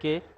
کہ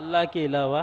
اللہ کے علاوہ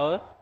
اور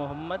محمد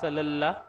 صلی اللہ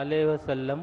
علیہ وسلم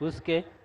اس کے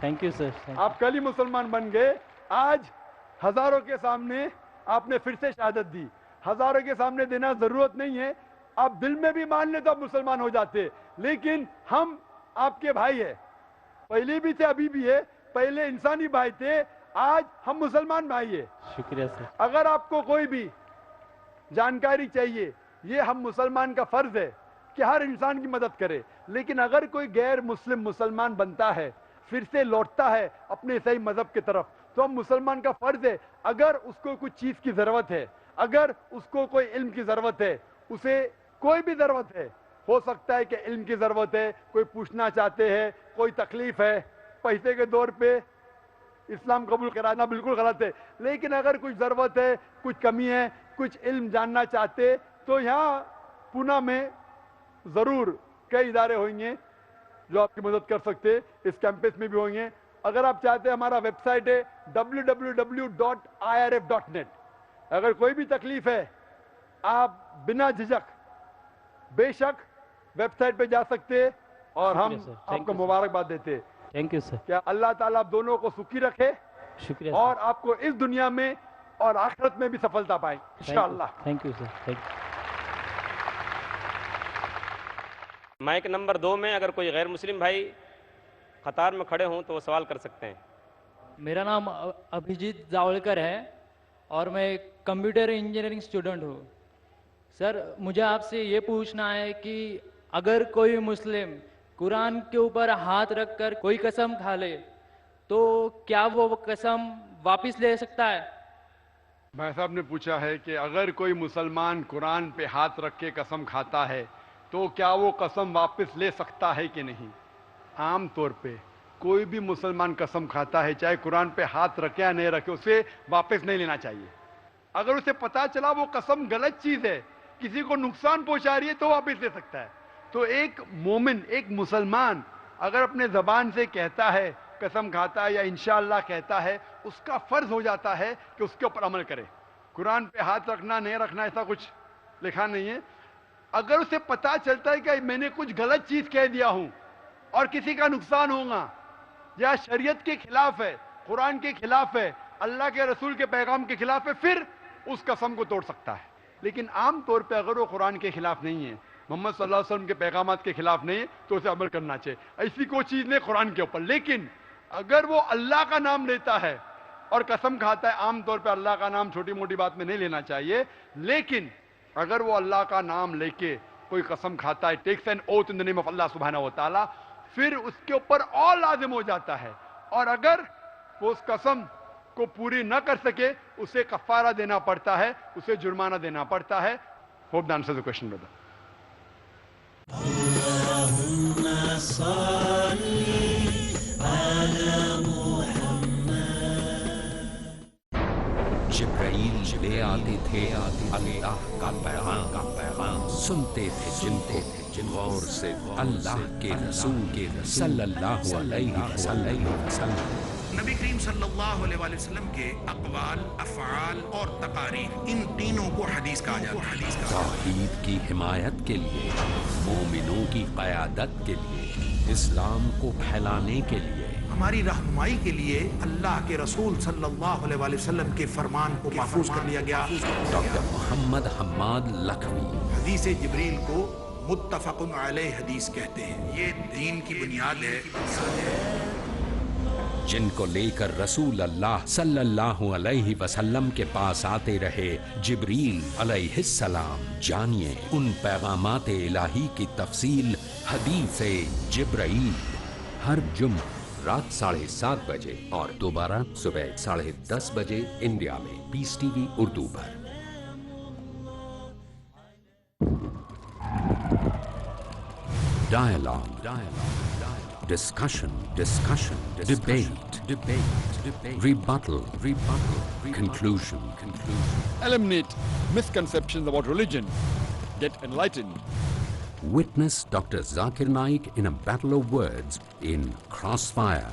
تھینک یو سر. آپ کل ہی مسلمان بن گئے. آج ہزاروں کے سامنے آپ نے پھر سے شہادت دی. ہزاروں کے سامنے دینا ضرورت نہیں ہے, آپ دل میں بھی مان لیں تو آپ مسلمان ہو جاتے. لیکن ہم آپ کے بھائی ہیں, پہلے بھی تھے ابھی بھی ہے, پہلے انسانی بھائی تھے, آج ہم مسلمان بھائی ہیں. شکریہ سر. اگر آپ کو کوئی بھی جانکاری چاہیے, یہ ہم مسلمان کا فرض ہے کہ ہر انسان کی مدد کرے. لیکن اگر کوئی غیر مسلم مسلمان بنتا ہے, پھر سے لوٹتا ہے اپنے صحیح مذہب کی طرف, تو ہم مسلمان کا فرض ہے, اگر اس کو کوئی چیز کی ضرورت ہے, اگر اس کو کوئی علم کی ضرورت ہے, اسے کوئی بھی ضرورت ہے, ہو سکتا ہے کہ علم کی ضرورت ہے, کوئی پوچھنا چاہتے ہیں, کوئی تکلیف ہے, پیسے کے دور پہ اسلام قبول کرانا بالکل غلط ہے, لیکن اگر کچھ ضرورت ہے, کچھ کمی ہے, کچھ علم جاننا چاہتے, تو یہاں پونا میں ضرور کئی ادارے ہوئیں گے جو آپ کی مدد کر سکتے, اس کیمپس میں بھی ہوں گے. اگر آپ چاہتے ہیں, ہمارا ویب سائٹ ہے www.irf.net. اگر کوئی بھی تکلیف ہے, آپ بنا جھجک بے شک ویب سائٹ پہ جا سکتے, اور ہم آپ کو مبارکباد دیتے. Thank you sir. کیا اللہ تعالیٰ آپ دونوں کو سکھی رکھے شکریہ اور آپ کو اس دنیا میں اور آخرت میں بھی سفلتا پائیں انشاءاللہ. Thank you sir. Thank you. Mic number 2 میں اگر کوئی غیر مسلم بھائی قطار میں کھڑے ہوں تو وہ سوال کر سکتے ہیں. میرا نام ابھیجیت جاولکر ہے اور میں کمپیوٹر انجینئرنگ اسٹوڈنٹ ہوں. سر, مجھے آپ سے یہ پوچھنا ہے کہ اگر کوئی مسلم قرآن کے اوپر ہاتھ رکھ کر کوئی قسم کھا لے تو کیا وہ قسم واپس لے سکتا ہے؟ بھائی صاحب نے پوچھا ہے کہ اگر کوئی مسلمان قرآن پہ ہاتھ رکھ کے قسم کھاتا ہے تو کیا وہ قسم واپس لے سکتا ہے کہ نہیں. عام طور پہ کوئی بھی مسلمان قسم کھاتا ہے, چاہے قرآن پہ ہاتھ رکھے یا نہیں رکھے, اسے واپس نہیں لینا چاہیے. اگر اسے پتا چلا وہ قسم غلط چیز ہے, کسی کو نقصان پہنچا رہی ہے, تو واپس لے سکتا ہے. تو ایک مومن, ایک مسلمان اگر اپنے زبان سے کہتا ہے, قسم کھاتا ہے یا انشاءاللہ کہتا ہے, اس کا فرض ہو جاتا ہے کہ اس کے اوپر عمل کرے. قرآن پہ ہاتھ رکھنا نہیں رکھنا ایسا کچھ لکھا نہیں ہے. اگر اسے پتا چلتا ہے کہ میں نے کچھ غلط چیز کہہ دیا ہوں اور کسی کا نقصان ہوگا, یا شریعت کے خلاف ہے, قرآن کے خلاف ہے, اللہ کے رسول کے پیغام کے خلاف ہے, پھر اس قسم کو توڑ سکتا ہے. لیکن عام طور پہ اگر وہ قرآن کے خلاف نہیں ہے, محمد صلی اللہ علیہ وسلم کے پیغامات کے خلاف نہیں ہے, تو اسے عمل کرنا چاہیے. ایسی کوئی چیز نہیں قرآن کے اوپر. لیکن اگر وہ اللہ کا نام لیتا ہے اور قسم کھاتا ہے, عام طور پہ اللہ کا نام چھوٹی موٹی بات میں نہیں لینا چاہیے, لیکن اگر وہ اللہ کا نام لے کے کوئی قسم کھاتا ہے, takes an oath in the name of اللہ سبحانہ و تعالیٰ, پھر اس کے اوپر اور لازم ہو جاتا ہے. اور اگر وہ اس قسم کو پوری نہ کر سکے, اسے کفارہ دینا پڑتا ہے, اسے جرمانہ دینا پڑتا ہے. Hope that answer the question brother. جبرائیل لے آتے تھے اللہ کا پیغام, سنتے تھے جن کو غور سے اللہ کے رسول صلی اللہ علیہ وسلم. نبی کریم صلی اللہ علیہ وآلہ وسلم کے اقوال, افعال اور تقاریر, ان تینوں کو حدیث کہا جاتا ہے. توحید کی حمایت کے لیے, مومنوں کی قیادت کے لیے, اسلام کو پھیلانے کے لیے, ہماری رہنمائی کے لیے اللہ کے رسول صلی اللہ علیہ وآلہ وسلم کے فرمان کو محفوظ کر لیا گیا. ڈاکٹر محمد حماد لکھوی. حدیث جبریل کو متفق علیہ حدیث کہتے ہیں. یہ دین کی بنیاد ہے. جن کو لے کر رسول اللہ صلی اللہ علیہ وسلم کے پاس آتے رہے جبریل علیہ السلام. جانیے ان پیغامات الہی کی تفصیل حدیث جبرائیل, ہر جمعہ رات 7:30 بجے اور دوبارہ صبح 10:30 بجے انڈیا میں پیس ٹی وی اردو پر. Dialogue, discussion, debate, rebuttal, conclusion. Eliminate misconceptions about religion. Get enlightened. Witness Dr. Zakir Naik in a battle of words in Crossfire.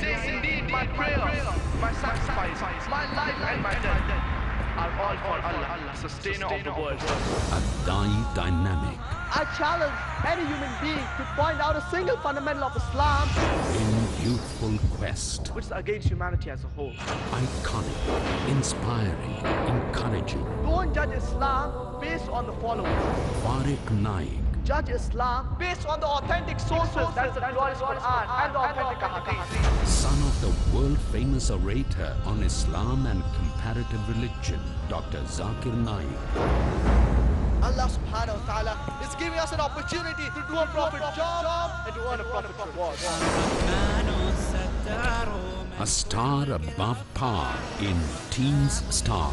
Say indeed, my prayers, my sacrifice, my life and my death are all for Allah, sustainer of the world. A dynamic. I challenge any human being to point out a single fundamental of Islam in youthful quest. Which is against humanity as a whole. Iconic, inspiring, encouraging. Don't judge Islam based on the following. Farid Naik. Judge Islam based on the authentic sources. That's the glorious Quran and the authentic Hadith. Son of the world-famous orator on Islam and comparative religion, Dr. Zakir Naik. Allah subhanahu wa ta'ala is giving us an opportunity to do a prophet job and to earn a prophet reward. A star above par in Teens Star.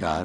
4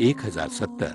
1070,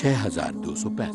6265.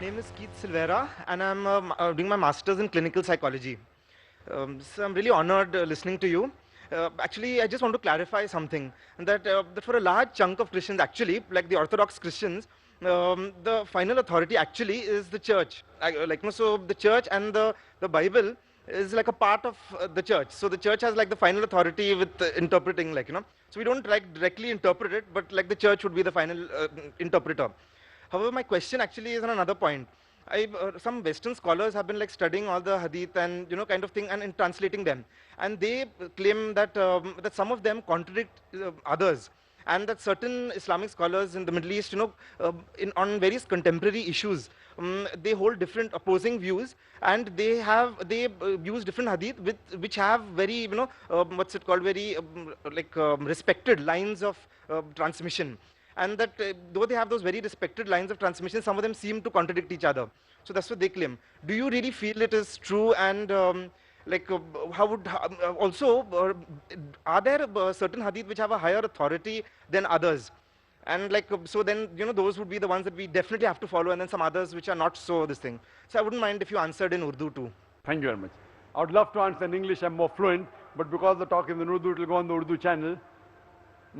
Name is Keith Silvera and I'm doing my master's in clinical psychology. So I'm really honored listening to you. Actually, I just want to clarify something, that for a large chunk of Christians, actually, like the Orthodox Christians, the final authority actually is the church. So the church and the Bible is like a part of the church. So the church has like the final authority with interpreting, So we don't like directly interpret it, but like the church would be the final interpreter. However, my question actually is on another point. Some Western scholars have been like studying all the hadith and kind of thing and translating them, and they claim that that some of them contradict others, and that certain Islamic scholars in the Middle East, on various contemporary issues, they hold different opposing views, and they use different hadith which have very very respected lines of transmission. And that though they have those very respected lines of transmission, some of them seem to contradict each other. So that's what they claim. Do you really feel it is true? And are there certain hadith which have a higher authority than others? And so then, those would be the ones that we definitely have to follow, and then some others which are not so this thing. So I wouldn't mind if you answered in Urdu too. Thank you very much. I would love to answer in English. I'm more fluent, but because the talk is in Urdu, it will go on the Urdu channel.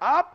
آپ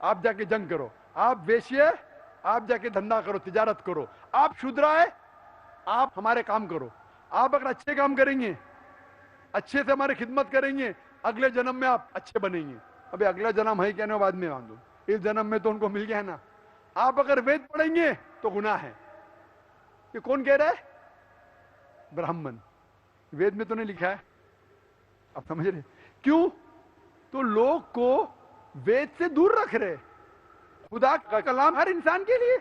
آپ جا کے جنگ کرو. آپ ویشی ہے, آپ جا کے دھندا کرو, تجارت کرو. آپ شودرا ہے, آپ ہمارے کام کرو. آپ اگر اچھے کام کریں گے, اچھے سے ہماری خدمت کریں گے, اگلے جنم میں آپ اچھے بنیں گے. ابھی اگلا جنم ہے کیا نہیں بعد میں باندھو, اس جنم میں تو ان کو مل گیا ہے نا. آپ اگر وید پڑھیں گے تو گناہ ہے. یہ کون کہہ رہا ہے؟ برہمن. وید میں تو نہیں لکھا ہے. آپ سمجھ رہے کیوں؟ تو لوگ کو وید سے دور رکھ رہے. خدا کا کلام ہر انسان کے لیے,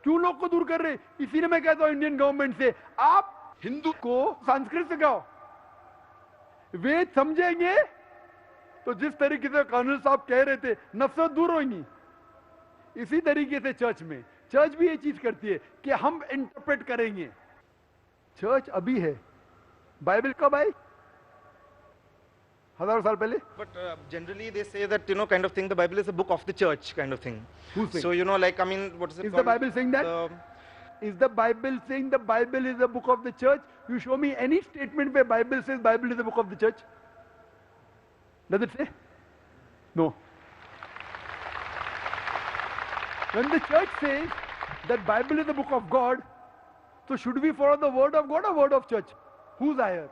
کیوں لوگ کو دور کر رہے؟ اسی لیے میں کہتا ہوں انڈین گورنمنٹ سے, آپ ہندو کو سنسکرت سکھاؤ. وید سمجھیں گے تو جس طریقے سے قانون صاحب کہہ رہے تھے نفرت دور ہوگی. اسی طریقے سے چرچ بھی یہ چیز کرتی ہے کہ ہم انٹرپریٹ کریں گے. چرچ ابھی ہے, بائبل کب آئی؟ ہزاروں سال پہلے. But generally they say that, kind of thing, the Bible is a book of the church kind of thing. Who's saying? So, like, I mean, what is it Is called? the Bible saying that? Is the Bible saying the Bible is a book of the church? You show me any statement where Bible says Bible is a book of the church. Does it say? No. When the church says that Bible is the book of God, so should we follow the word of God or word of church? Who's higher?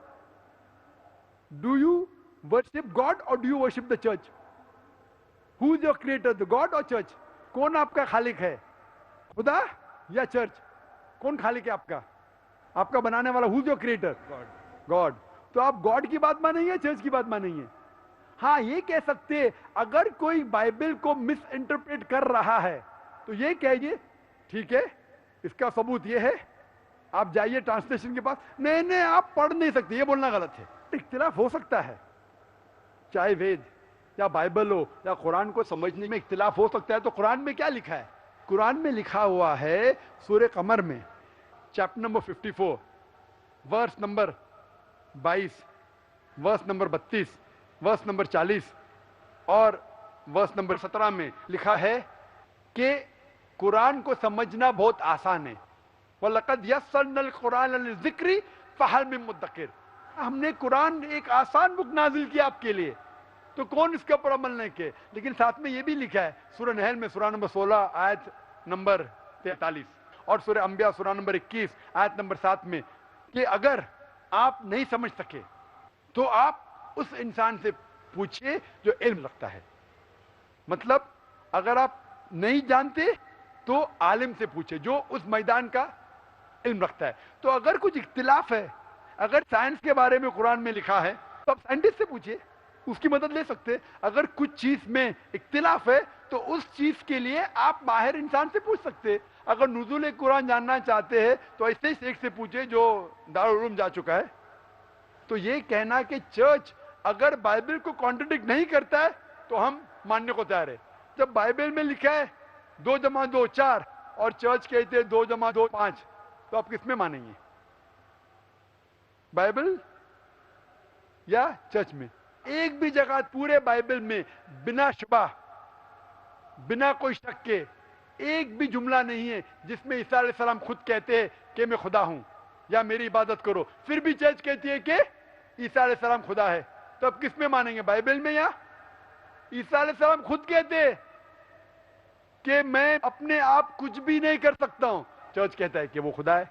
Do you worship God or do you worship the church? Who's your creator, the God or church? کون آپ کا خالق ہے, خدا یا church? کون خالق ہے آپ کا؟ آپ کا بنانے والا. Who's your creator? God. تو آپ گاڈ کی بات مانیں گے, چرچ کی بات مانیں گے؟ ہاں یہ کہہ سکتے اگر کوئی بائبل کو مس انٹرپریٹ کر رہا ہے تو یہ کہیے ٹھیک ہے, اس کا ثبوت یہ ہے, آپ جائیے ٹرانسلیشن کے پاس. نہیں آپ پڑھ نہیں سکتے, یہ بولنا غلط ہے. اختلاف ہو سکتا ہے, چاہے وید یا بائبل ہو یا قرآن کو سمجھنے میں اختلاف ہو سکتا ہے. تو قرآن میں کیا لکھا ہے؟ قرآن میں لکھا ہوا ہے سورہ قمر میں chapter number 54 verse number 22, verse number 32, verse number 40 اور ورس نمبر 17 میں لکھا ہے کہ قرآن کو سمجھنا بہت آسان ہے. وَلَقَدْ يَسَّرْنَا الْقُرْآنَ لِلذِّكْرِ فَهَلْ مِن مُدَّكِرٍ. ہم نے قرآن ایک آسان بک نازل کیا آپ کے لیے, تو کون اس کے اوپر عمل نہیں کیے؟ لیکن ساتھ میں یہ بھی لکھا ہے سورہ نحل میں سورہ نمبر 16 آیت نمبر 43 اور سورہ انبیاء سورہ نمبر 21 آیت نمبر 7 میں کہ اگر آپ نہیں سمجھ سکے تو آپ اس انسان سے پوچھئے جو علم رکھتا ہے. مطلب اگر آپ نہیں جانتے تو عالم سے پوچھے جو اس میدان کا علم رکھتا ہے. تو اگر کچھ اختلاف ہے, اگر سائنس کے بارے میں قرآن میں لکھا ہے تو آپ سائنٹسٹ سے پوچھئے, اس کی مدد لے سکتے. اگر کچھ چیز میں اختلاف ہے تو اس چیز کے لیے آپ ماہر انسان سے پوچھ سکتے. اگر نزول قرآن جاننا چاہتے ہیں تو ایسے ہی ایک سے پوچھے جو دارالعلوم جا چکا ہے. تو یہ کہنا کہ چرچ اگر بائبل کو کانٹرڈکٹ نہیں کرتا ہے تو ہم ماننے کو تیار ہے. جب بائبل میں لکھا ہے 2 + 2 4 اور چرچ کہتے ہیں 2 + 2 5, تو آپ کس میں مانیں گے؟ بائبل یا چرچ میں؟ ایک بھی جگہ پورے بائبل میں بنا شبہ, بنا کوئی شک کے ایک بھی جملہ نہیں ہے جس میں عیسیٰ علیہ السلام خود کہتے ہیں کہ میں خدا ہوں یا میری عبادت کرو, پھر بھی چرچ کہتی ہے کہ عیسیٰ علیہ السلام خدا ہے. تو اب کس میں مانیں گے, بائبل میں یا؟ عیسیٰ علیہ السلام خود کہتے ہیں کہ میں اپنے آپ کچھ بھی نہیں کر سکتا ہوں, چرچ کہتا ہے کہ وہ خدا ہے.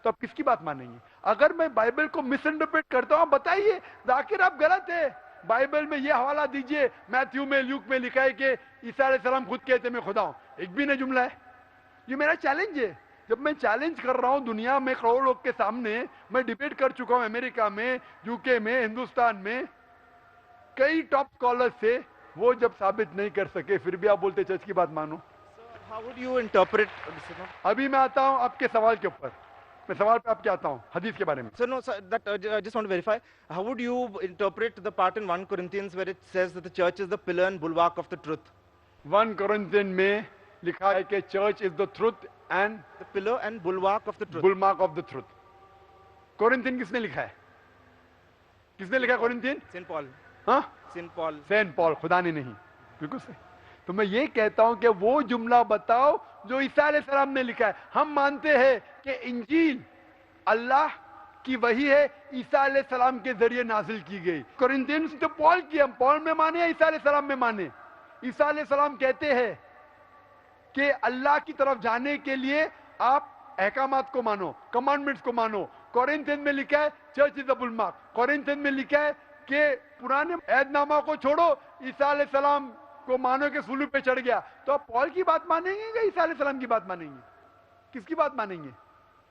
تو اب کس کی بات مانیں گے؟ اگر میں بائبل کو مس انٹرپریٹ کرتا ہوں بتائیے, ذاکر آپ غلط ہے. بائبل میں یہ حوالہ دیجئے, میتھیو میں, لیوک میں لکھا ہے کہ عیسیٰ علیہ السلام خود کہتے ہیں میں خدا ہوں, ایک بھی نہیں جملہ ہے. یہ میرا چیلنج ہے. جب میں چیلنج کر رہا ہوں دنیا میں کروڑوں لوگ کے سامنے, میں ڈیبیٹ کر چکا ہوں امریکہ میں, UK میں, ہندوستان میں, کئی ٹاپ اسکالرز سے, وہ جب ثابت نہیں کر سکے پھر بھی آپ بولتے چرچ کی بات مانو. How would you interpret? ابھی میں آتا ہوں آپ کے سوال کے اوپر, میں سوال پہ آپ کیا آتا ہوں حدیث کے بارے میں. So no, sir, that I just want to verify. How would you interpret the part in 1 Corinthians where it says that the church is the pillar and bulwark of the truth? 1 Corinthians میں لکھا ہے کہ church is the truth and the pillar and bulwark of the truth. bulwark of the truth. Corinthian کس نے لکھا ہے؟ کس نے لکھا ہے Corinthian? Saint Paul. ہاں, Saint Paul. سینٹ پال, خدا نے نہیں. بالکل صحیح. تو میں یہ کہتا ہوں کہ وہ جملہ بتاؤ جو عیسیٰ علیہ السلام نے لکھا ہے. ہم مانتے ہیں کہ انجیل اللہ کی وحی ہے عیسیٰ علیہ السلام کے ذریعے نازل کی گئی. کورنتھینس تو پال کی، ہم پال میں مانے عیسیٰ علیہ السلام میں مانے. عیسیٰ علیہ السلام کہتے ہیں کہ اللہ کی طرف جانے کے لیے آپ احکامات کو مانو، کمانڈمنٹس کو مانو. کورنتھین میں لکھا ہے چرچ از اے بلمارک. کورنتھین میں لکھا ہے کہ پرانے عہد نامہ کو چھوڑو، عیسیٰ علیہ السلام کو مانو کہ صلیب پہ چڑھ گیا. تو آپ پال کی بات مانیں گے کہ عیسیٰ علیہ السلام کی بات مانیں گے؟ کس کی بات مانیں گے؟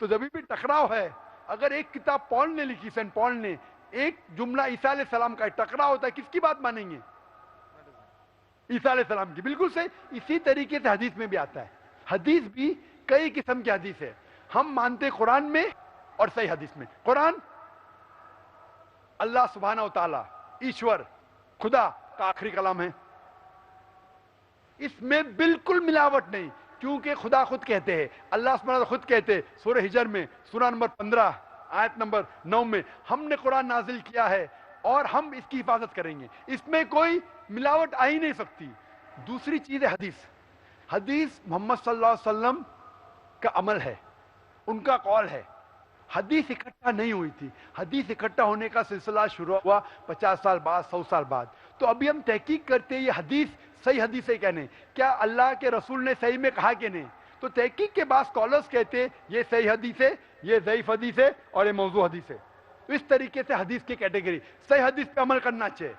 تو جب بھی ٹکراؤ ہے، اگر ایک کتاب پال نے لکھی، سینٹ پال نے، ایک جملہ عیسیٰ علیہ السلام کا ٹکراؤ ہوتا ہے، کس کی بات مانیں گے؟ عیسیٰ علیہ السلام کی. بالکل صحیح. اسی طریقے سے حدیث میں بھی آتا ہے. حدیث بھی کئی قسم کی حدیث ہے. ہم مانتے قرآن میں اور صحیح حدیث میں. قرآن اللہ سبحانہ و تعالی ایشور خدا کا آخری کلام ہے. اس میں بالکل ملاوٹ نہیں، کیونکہ خدا خود کہتے ہیں، اللہ سبحانہ خود کہتے ہیں سورہ ہجر میں سورہ نمبر 15 آیت نمبر 9 میں، ہم نے قرآن نازل کیا ہے اور ہم اس کی حفاظت کریں گے. اس میں کوئی ملاوٹ آ ہی نہیں سکتی. دوسری چیز ہے حدیث. حدیث محمد صلی اللہ علیہ وسلم کا عمل ہے، ان کا قول ہے. حدیث اکٹھا نہیں ہوئی تھی. حدیث اکٹھا ہونے کا سلسلہ شروع ہوا 50 سال بعد، 100 سال بعد. تو ابھی ہم تحقیق کرتے ہیں یہ حدیث صحیح حدیث ہے کیا نہیں، کیا اللہ کے رسول نے صحیح میں کہا کہ نہیں. تو تحقیق کے بعد اسکالرس کہتے ہیں یہ صحیح حدیث ہے، یہ ضعیف حدیث ہے اور یہ موضوع حدیث ہے. تو اس طریقے سے حدیث کی کیٹیگری، صحیح حدیث پہ عمل کرنا چاہیے،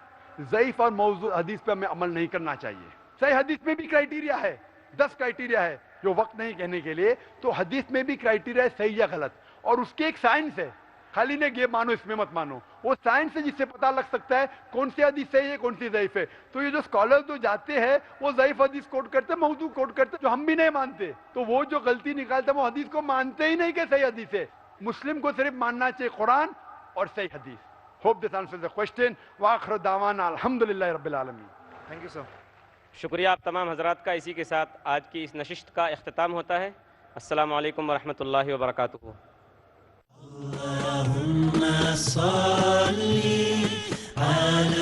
ضعیف اور موضوع حدیث پہ ہمیں عمل نہیں کرنا چاہیے. صحیح حدیث میں بھی کرائیٹیریا ہے، 10 کرائیٹیریا ہے جو وقت نہیں کہنے کے لیے. تو حدیث میں بھی کرائیٹیریا ہے صحیح یا غلط، اور اس کی ایک سائنس ہے. خالی نے یہ مانو اس میں مت مانو، وہ سائنس ہے جس سے پتہ لگ سکتا ہے کون سی حدیث صحیح ہے کون سی ضعیف ہے. تو یہ جو اسکالر جو جاتے ہیں وہ ضعیف حدیث کوٹ کرتے، موضوع کوٹ کرتے جو ہم بھی نہیں مانتے. تو وہ جو غلطی نکالتے وہ حدیث کو مانتے ہی نہیں کہ صحیح حدیث ہے. مسلم کو صرف ماننا چاہیے قرآن اور صحیح حدیث. Hope this answers the question. وآخر دعوانا الحمدللہ رب العالمین. Thank you sir. شکریہ آپ تمام حضرات کا. اسی کے ساتھ آج کی اس نشست کا اختتام ہوتا ہے. السلام علیکم ورحمۃ اللہ وبرکاتہ. اللهم صل على